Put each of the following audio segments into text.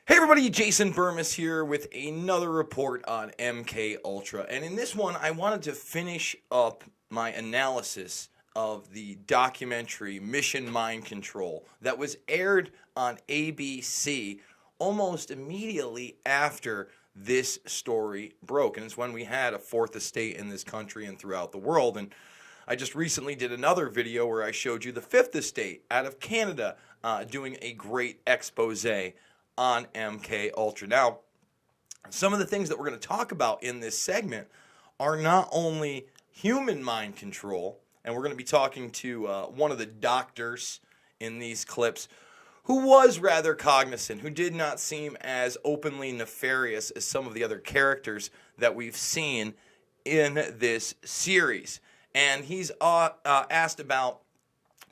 Hey everybody, Jason Burmis here with another report on MK Ultra. And in this one, I wanted to finish up my analysis of the documentary Mission Mind Control that was aired on ABC almost immediately after this story broke. And it's when we had a fourth estate in this country and throughout the world. And I just recently did another video where I showed you the fifth estate out of Canada doing a great expose on MK Ultra. Now, some of the things that we're going to talk about in this segment are not only human mind control, and we're going to be talking to one of the doctors in these clips who was rather cognizant, who did not seem as openly nefarious as some of the other characters that we've seen in this series. And he's asked about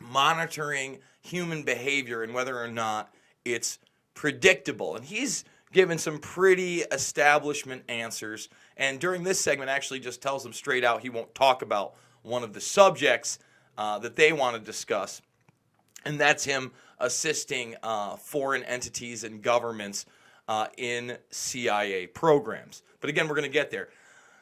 monitoring human behavior and whether or not it's predictable. And he's given some pretty establishment answers. And during this segment, actually just tells them straight out he won't talk about one of the subjects that they want to discuss. And that's him assisting foreign entities and governments in CIA programs. But again, we're going to get there.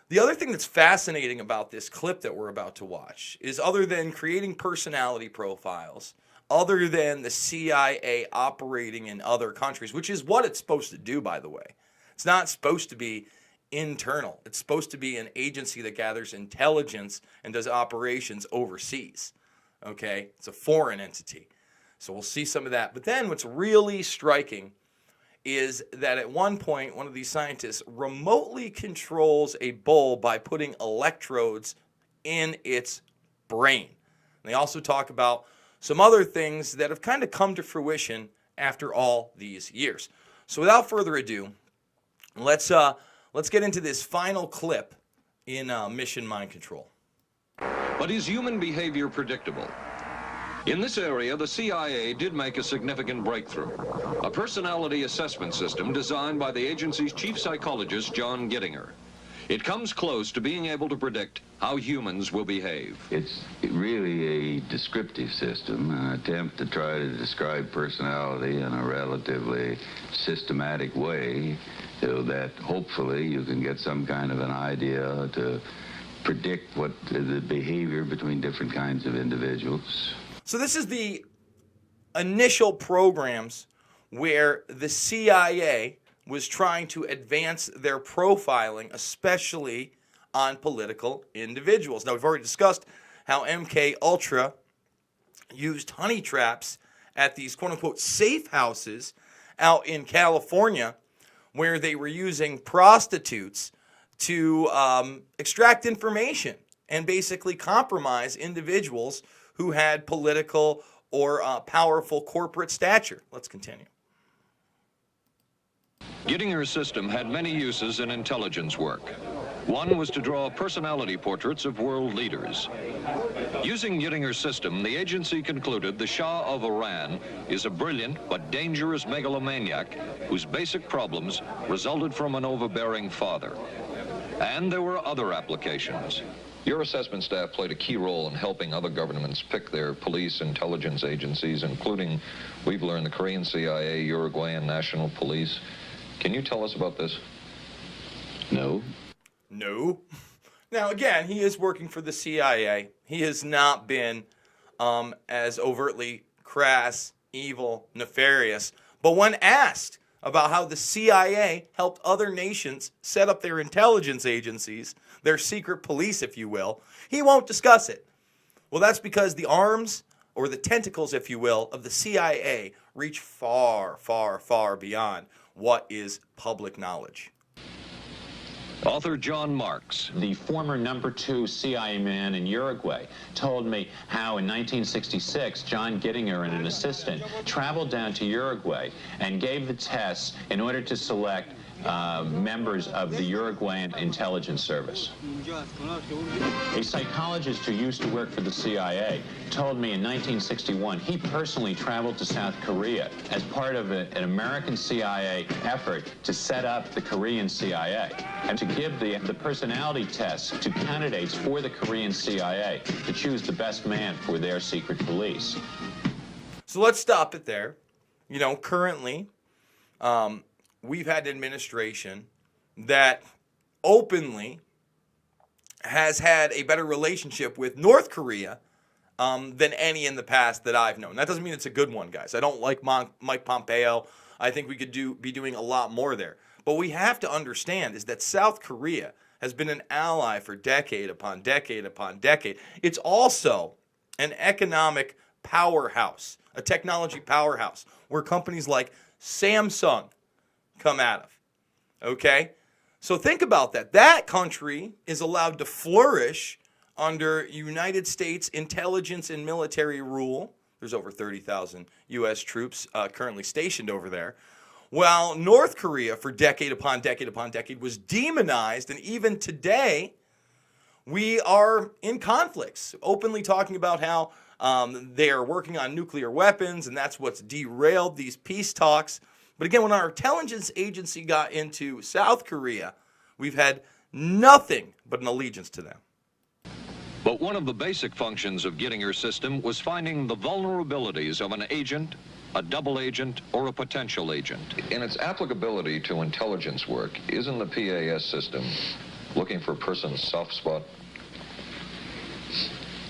The other thing that's fascinating about this clip that we're about to watch is, other than creating personality profiles, other than the CIA operating in other countries, which is what it's supposed to do, by the way. It's not supposed to be internal. It's supposed to be an agency that gathers intelligence and does operations overseas. Okay? It's a foreign entity. So we'll see some of that. But then what's really striking is that at one point, one of these scientists remotely controls a bull by putting electrodes in its brain. And they also talk about some other things that have kind of come to fruition after all these years. So without further ado, let's get into this final clip in Mission Mind Control. But is human behavior predictable? In this area, the CIA did make a significant breakthrough. A personality assessment system designed by the agency's chief psychologist, John Gittinger. It comes close to being able to predict how humans will behave. It's really a descriptive system, an attempt to try to describe personality in a relatively systematic way so that hopefully you can get some kind of an idea to predict what the behavior between different kinds of individuals. So this is the initial programs where the CIA was trying to advance their profiling, especially on political individuals. Now, we've already discussed how MK Ultra used honey traps at these quote-unquote safe houses out in California, where they were using prostitutes to extract information and basically compromise individuals who had political or powerful corporate stature. Let's continue. Gittinger's system had many uses in intelligence work. One was to draw personality portraits of world leaders. Using Gittinger's system, the agency concluded the Shah of Iran is a brilliant but dangerous megalomaniac whose basic problems resulted from an overbearing father. And there were other applications. Your assessment staff played a key role in helping other governments pick their police intelligence agencies, including, we've learned, the Korean CIA, Uruguayan National Police. Can you tell us about this? No. No. Now, again, he is working for the CIA. He has not been as overtly crass, evil, nefarious. But when asked about how the CIA helped other nations set up their intelligence agencies, their secret police, if you will, he won't discuss it. Well, that's because the arms, or the tentacles, if you will, of the CIA reach far, far, far beyond what is public knowledge. Author John Marks. The former #2 CIA man in Uruguay told me how in 1966, John Gittinger and an assistant traveled down to Uruguay and gave the tests in order to select members of the Uruguayan intelligence service. A psychologist who used to work for the CIA told me in 1961 he personally traveled to South Korea as part of an American CIA effort to set up the Korean CIA and to give the personality tests to candidates for the Korean CIA to choose the best man for their secret police. So let's stop it there. You know, currently, we've had an administration that openly has had a better relationship with North Korea than any in the past that I've known. That doesn't mean it's a good one, guys. I don't like Mike Pompeo. I think we could be doing a lot more there. But we have to understand is that South Korea has been an ally for decade upon decade upon decade. It's also an economic powerhouse, a technology powerhouse, where companies like Samsung come out of. Okay? So think about that. That country is allowed to flourish under United States intelligence and military rule. There's over 30,000 U.S. troops currently stationed over there. While North Korea, for decade upon decade upon decade, was demonized, and even today, we are in conflicts, openly talking about how they are working on nuclear weapons, and that's what's derailed these peace talks. But again, when our intelligence agency got into South Korea, we've had nothing but an allegiance to them. But one of the basic functions of Gettinger's system was finding the vulnerabilities of an agent, a double agent, or a potential agent. In its applicability to intelligence work, isn't the PAS system looking for a person's soft spot?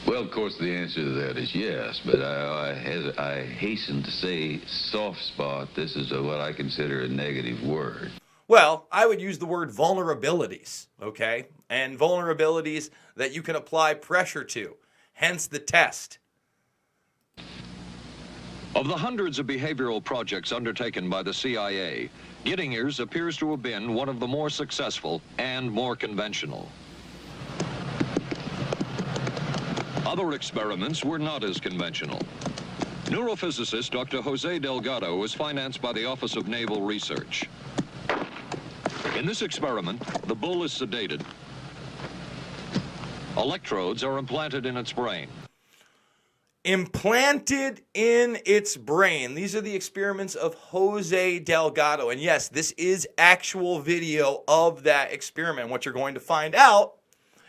Well, of course, the answer to that is yes, but I hasten to say soft spot. This is what I consider a negative word. Well, I would use the word vulnerabilities, okay? And vulnerabilities that you can apply pressure to, hence the test. Of the hundreds of behavioral projects undertaken by the CIA, Gettinger's appears to have been one of the more successful and more conventional. Other experiments were not as conventional. Neurophysicist Dr. Jose Delgado was financed by the Office of Naval Research. In this experiment, the bull is sedated. Electrodes are implanted in its brain. Implanted in its brain. These are the experiments of Jose Delgado. And yes, this is actual video of that experiment. What you're going to find out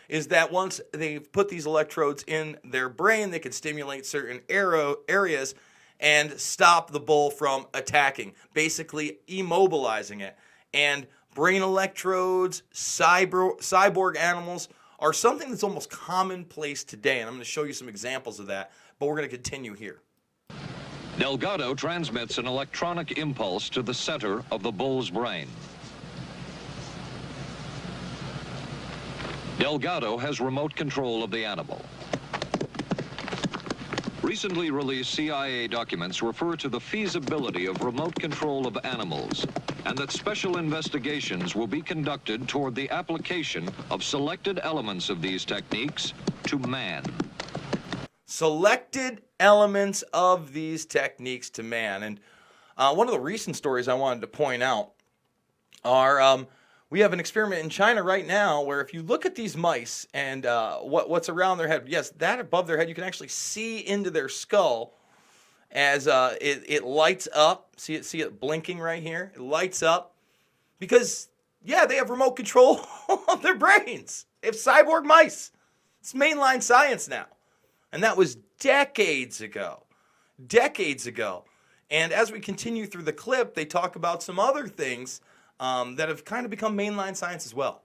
is that once they put these electrodes in their brain, they can stimulate certain areas and stop the bull from attacking, basically immobilizing it. And brain electrodes, cyborg animals are something that's almost commonplace today, and I'm going to show you some examples of that, but we're going to continue here. Delgado transmits an electronic impulse to the center of the bull's brain. Delgado has remote control of the animal. Recently released CIA documents refer to the feasibility of remote control of animals, and that special investigations will be conducted toward the application of selected elements of these techniques to man. Selected elements of these techniques to man. And one of the recent stories I wanted to point out are we have an experiment in China right now where if you look at these mice and what's around their head, yes, that above their head, you can actually see into their skull as it lights up. See it blinking right here? It lights up because, yeah, they have remote control of their brains. They have cyborg mice. It's mainline science now. And that was decades ago. Decades ago. And as we continue through the clip, they talk about some other things that have kind of become mainline science as well.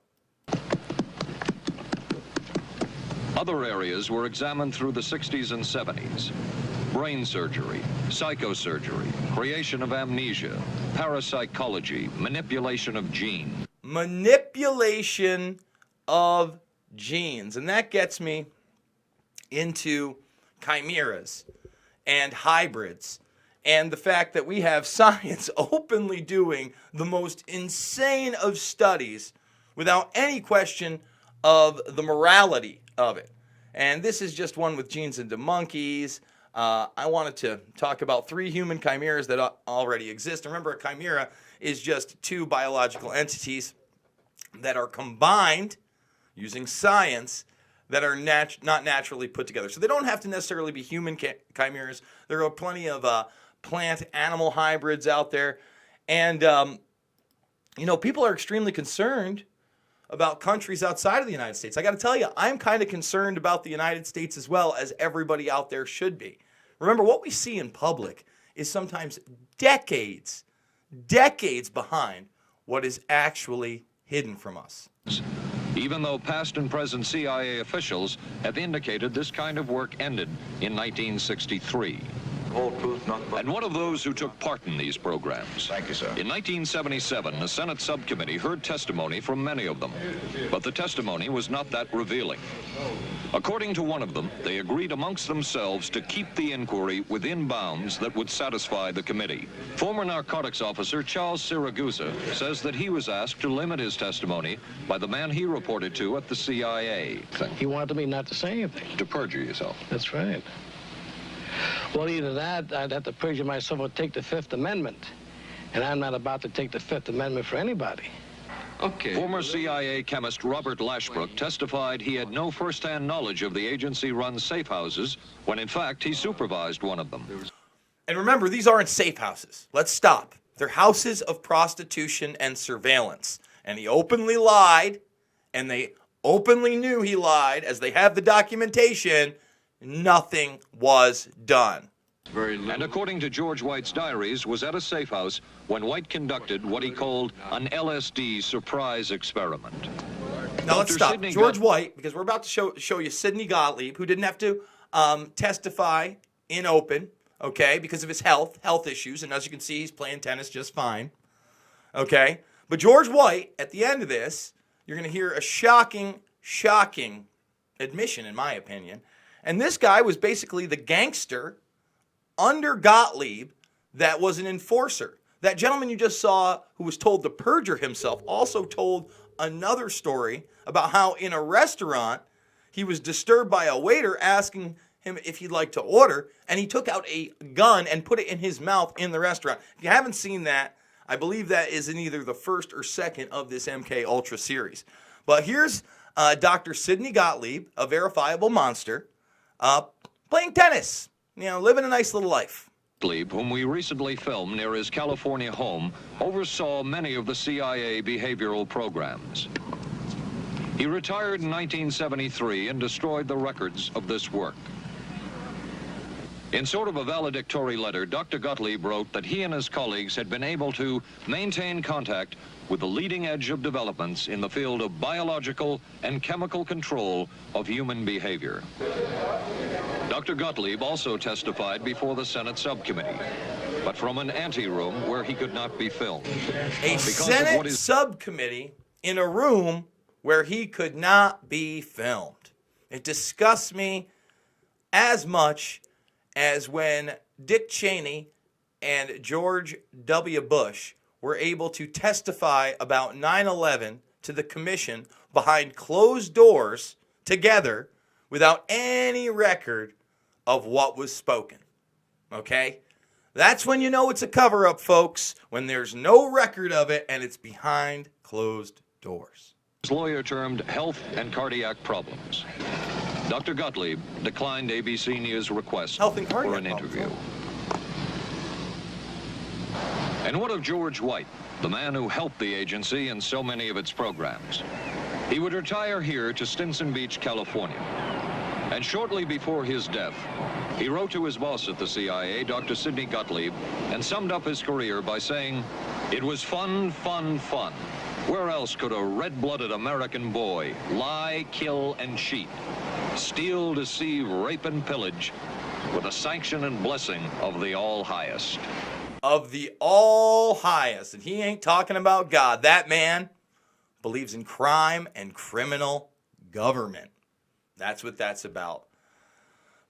Other areas were examined through the 60s and 70s. Brain surgery, psychosurgery, creation of amnesia, parapsychology, manipulation of genes. Manipulation of genes. And that gets me into chimeras and hybrids. And the fact that we have science openly doing the most insane of studies without any question of the morality of it. And this is just one with genes into monkeys. I wanted to talk about 3 human chimeras that already exist. Remember, a chimera is just 2 biological entities that are combined using science that are not naturally put together. So they don't have to necessarily be human chimeras. There are plenty of plant-animal hybrids out there. And, people are extremely concerned about countries outside of the United States. I got to tell you, I'm kind of concerned about the United States as well, as everybody out there should be. Remember, what we see in public is sometimes decades behind what is actually hidden from us. Even though past and present CIA officials have indicated this kind of work ended in 1963. Whole truth, nothing but... And one of those who took part in these programs. Thank you, sir. In 1977, a Senate subcommittee heard testimony from many of them, but the testimony was not that revealing. According to one of them, they agreed amongst themselves to keep the inquiry within bounds that would satisfy the committee. Former narcotics officer Charles Siragusa says that he was asked to limit his testimony by the man he reported to at the CIA. He wanted me not to say anything. To perjure yourself. That's right. Well, either that, I'd have to perjure myself or take the Fifth Amendment. And I'm not about to take the Fifth Amendment for anybody. Okay. Former CIA chemist Robert Lashbrook testified he had no first-hand knowledge of the agency-run safe houses when, in fact, he supervised one of them. And remember, these aren't safe houses. Let's stop. They're houses of prostitution and surveillance. And he openly lied, and they openly knew he lied, as they have the documentation. Nothing was done. And according to George White's diaries, was at a safe house when White conducted what he called an LSD surprise experiment. Now let's stop. George White, because we're about to show you Sidney Gottlieb, who didn't have to testify in open, okay, because of his health issues. And as you can see, he's playing tennis just fine, okay? But George White, at the end of this, you're going to hear a shocking admission, in my opinion. And this guy was basically the gangster under Gottlieb that was an enforcer. That gentleman you just saw who was told to perjure himself also told another story about how in a restaurant he was disturbed by a waiter asking him if he'd like to order, and he took out a gun and put it in his mouth in the restaurant. If you haven't seen that, I believe that is in either the first or second of this MK Ultra series. But here's Dr. Sidney Gottlieb, a verifiable monster, playing tennis, living a nice little life. Gottlieb, whom we recently filmed near his California home, oversaw many of the CIA behavioral programs. He retired in 1973 and destroyed the records of this work. In sort of a valedictory letter, Dr. Gottlieb wrote that he and his colleagues had been able to maintain contact with the leading edge of developments in the field of biological and chemical control of human behavior. Dr. Gottlieb also testified before the Senate subcommittee, but from an anteroom where he could not be filmed. A Senate subcommittee in a room where he could not be filmed. It disgusts me as much as when Dick Cheney and George W. Bush were able to testify about 9/11 to the commission behind closed doors together without any record of what was spoken. Okay? That's when you know it's a cover-up, folks, when there's no record of it and it's behind closed doors. His lawyer termed health and cardiac problems. Dr. Gottlieb declined ABC News' request for an interview. And what of George White, the man who helped the agency in so many of its programs? He would retire here to Stinson Beach, California. And shortly before his death, he wrote to his boss at the CIA, Dr. Sidney Gottlieb, and summed up his career by saying, "It was fun, fun, fun. Where else could a red-blooded American boy lie, kill, and cheat, steal, deceive, rape, and pillage with the sanction and blessing of the All-Highest?" Of the All-Highest. And he ain't talking about God. That man believes in crime and criminal government. That's what that's about.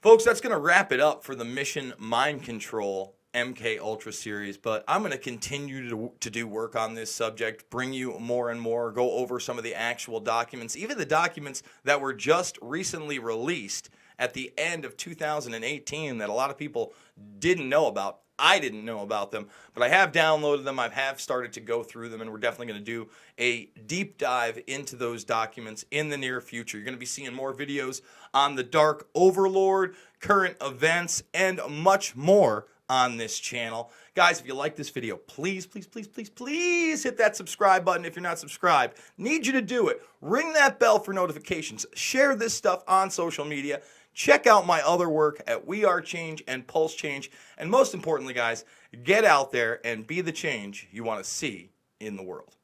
Folks, that's going to wrap it up for the Mission Mind Control MK Ultra series, but I'm going to continue to do work on this subject, bring you more and more, go over some of the actual documents, even the documents that were just recently released at the end of 2018 that a lot of people didn't know about. I didn't know about them, but I have downloaded them. I have started to go through them, and we're definitely going to do a deep dive into those documents in the near future. You're going to be seeing more videos on the Dark Overlord, current events, and much more on this channel. Guys, if you like this video, please, please, please, please, please hit that subscribe button if you're not subscribed. Need you to do it. Ring that bell for notifications. Share this stuff on social media. Check out my other work at We Are Change and Pulse Change. And most importantly, guys, get out there and be the change you want to see in the world.